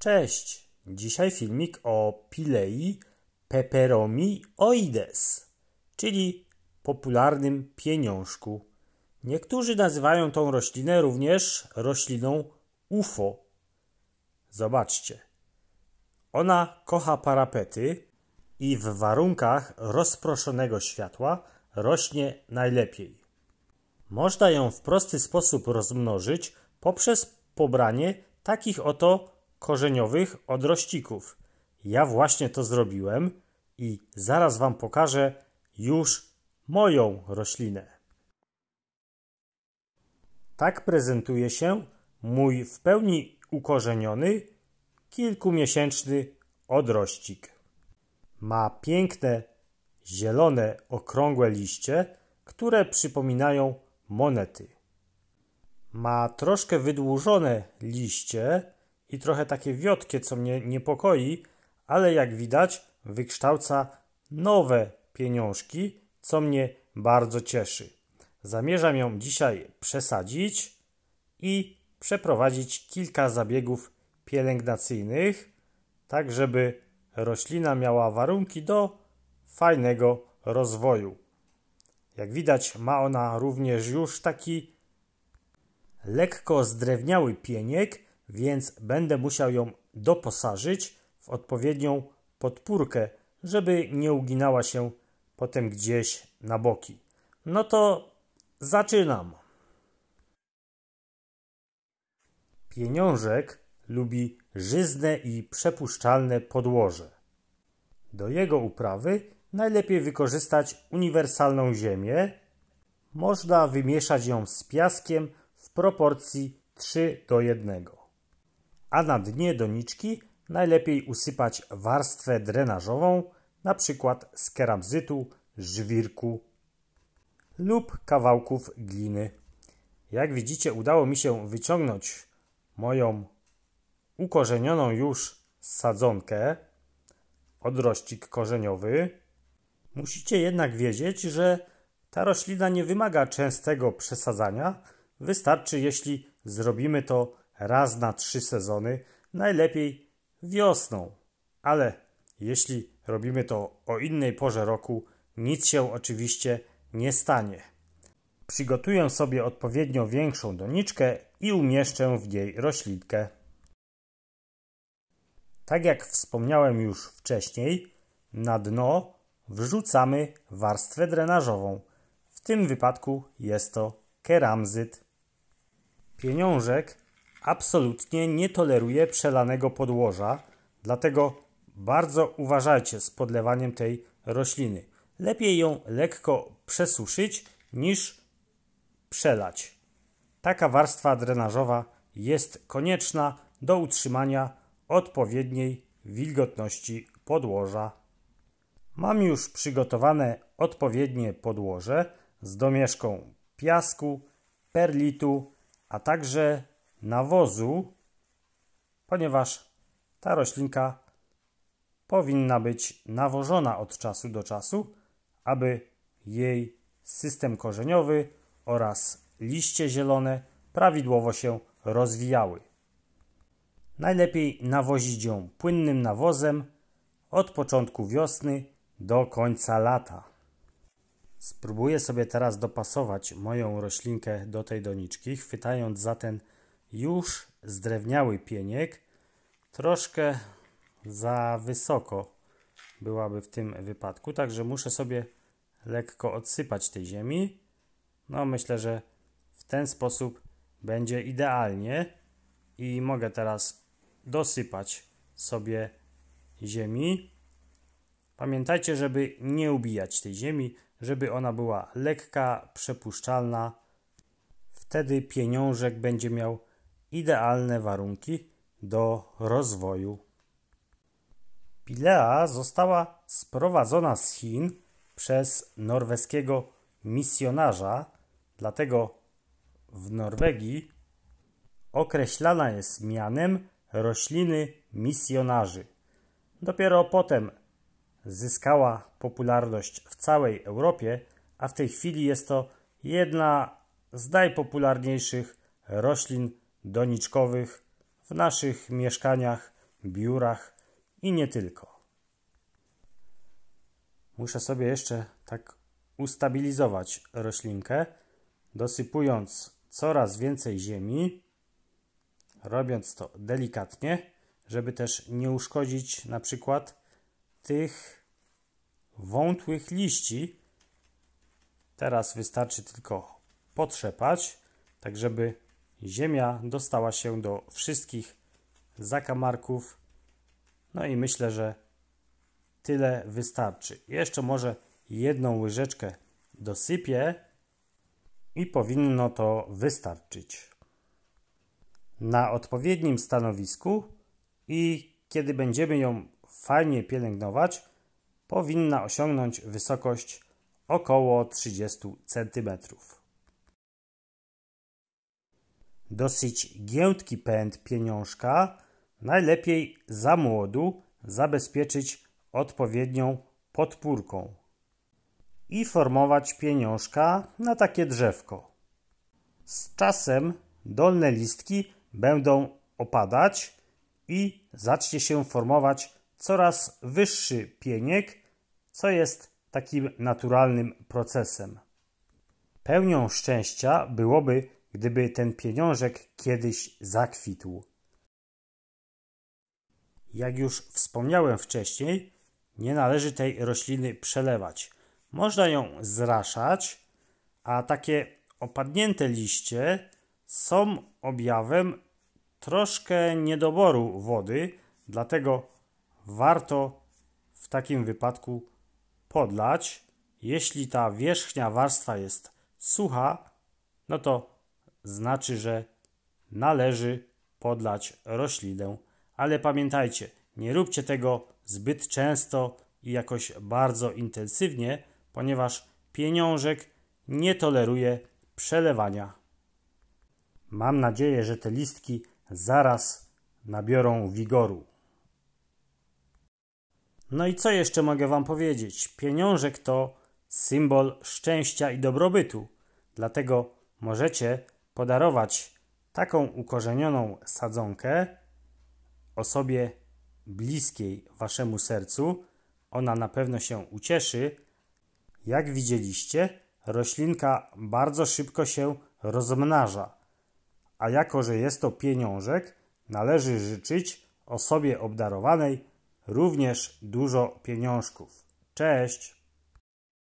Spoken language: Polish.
Cześć! Dzisiaj filmik o Pilei peperomioides, czyli popularnym pieniążku. Niektórzy nazywają tą roślinę również rośliną UFO. Zobaczcie. Ona kocha parapety i w warunkach rozproszonego światła rośnie najlepiej. Można ją w prosty sposób rozmnożyć poprzez pobranie takich oto korzeniowych odrościków. Ja właśnie to zrobiłem i zaraz Wam pokażę już moją roślinę. Tak prezentuje się mój w pełni ukorzeniony, kilkumiesięczny odrościk. Ma piękne, zielone, okrągłe liście, które przypominają monety. Ma troszkę wydłużone liście i trochę takie wiotkie, co mnie niepokoi, ale jak widać wykształca nowe pieniążki, co mnie bardzo cieszy. Zamierzam ją dzisiaj przesadzić i przeprowadzić kilka zabiegów pielęgnacyjnych, tak żeby roślina miała warunki do fajnego rozwoju. Jak widać ma ona również już taki lekko zdrewniały pieniek, więc będę musiał ją doposażyć w odpowiednią podpórkę, żeby nie uginała się potem gdzieś na boki. No to zaczynam. Pieniążek lubi żyzne i przepuszczalne podłoże. Do jego uprawy najlepiej wykorzystać uniwersalną ziemię. Można wymieszać ją z piaskiem w proporcji 3:1. A na dnie doniczki najlepiej usypać warstwę drenażową, np. z keramzytu, żwirku lub kawałków gliny. Jak widzicie, udało mi się wyciągnąć moją ukorzenioną już sadzonkę, odrościk korzeniowy. Musicie jednak wiedzieć, że ta roślina nie wymaga częstego przesadzania. Wystarczy, jeśli zrobimy to raz na 3 sezony, najlepiej wiosną. Ale jeśli robimy to o innej porze roku, nic się oczywiście nie stanie. Przygotuję sobie odpowiednio większą doniczkę i umieszczę w niej roślinkę. Tak jak wspomniałem już wcześniej, na dno wrzucamy warstwę drenażową. W tym wypadku jest to keramzyt. Pieniążek absolutnie nie toleruje przelanego podłoża, dlatego bardzo uważajcie z podlewaniem tej rośliny. Lepiej ją lekko przesuszyć niż przelać. Taka warstwa drenażowa jest konieczna do utrzymania odpowiedniej wilgotności podłoża. Mam już przygotowane odpowiednie podłoże z domieszką piasku, perlitu, a także nawozu, ponieważ ta roślinka powinna być nawożona od czasu do czasu, aby jej system korzeniowy oraz liście zielone prawidłowo się rozwijały. Najlepiej nawozić ją płynnym nawozem od początku wiosny do końca lata. Spróbuję sobie teraz dopasować moją roślinkę do tej doniczki, chwytając za ten już zdrewniały pieniek. Troszkę za wysoko byłaby w tym wypadku, także muszę sobie lekko odsypać tej ziemi. No myślę, że w ten sposób będzie idealnie i mogę teraz dosypać sobie ziemi. Pamiętajcie, żeby nie ubijać tej ziemi, żeby ona była lekka, przepuszczalna. Wtedy pieniążek będzie miał idealne warunki do rozwoju. Pilea została sprowadzona z Chin przez norweskiego misjonarza, dlatego w Norwegii określana jest mianem rośliny misjonarzy. Dopiero potem zyskała popularność w całej Europie, a w tej chwili jest to jedna z najpopularniejszych roślin doniczkowych w naszych mieszkaniach biurach i nie tylko. Muszę sobie jeszcze tak ustabilizować roślinkę, dosypując coraz więcej ziemi, robiąc to delikatnie, żeby też nie uszkodzić na przykład tych wątłych liści. Teraz wystarczy tylko potrzepać, tak żeby ziemia dostała się do wszystkich zakamarków. No i myślę, że tyle wystarczy. Jeszcze może jedną łyżeczkę dosypię i powinno to wystarczyć. Na odpowiednim stanowisku i kiedy będziemy ją fajnie pielęgnować, powinna osiągnąć wysokość około 30 cm. Dosyć giętki pęd pieniążka najlepiej za młodu zabezpieczyć odpowiednią podpórką i formować pieniążka na takie drzewko. Z czasem dolne listki będą opadać i zacznie się formować coraz wyższy pieniek, co jest takim naturalnym procesem. Pełnią szczęścia byłoby, gdyby ten pieniążek kiedyś zakwitł. Jak już wspomniałem wcześniej, nie należy tej rośliny przelewać. Można ją zraszać, a takie opadnięte liście są objawem troszkę niedoboru wody, dlatego warto w takim wypadku podlać. Jeśli ta wierzchnia warstwa jest sucha, no to znaczy, że należy podlać roślinę. Ale pamiętajcie, nie róbcie tego zbyt często i jakoś bardzo intensywnie, ponieważ pieniążek nie toleruje przelewania. Mam nadzieję, że te listki zaraz nabiorą wigoru. No i co jeszcze mogę Wam powiedzieć? Pieniążek to symbol szczęścia i dobrobytu. Dlatego możecie podarować taką ukorzenioną sadzonkę osobie bliskiej Waszemu sercu. Ona na pewno się ucieszy. Jak widzieliście, roślinka bardzo szybko się rozmnaża. A jako, że jest to pieniążek, należy życzyć osobie obdarowanej również dużo pieniążków. Cześć!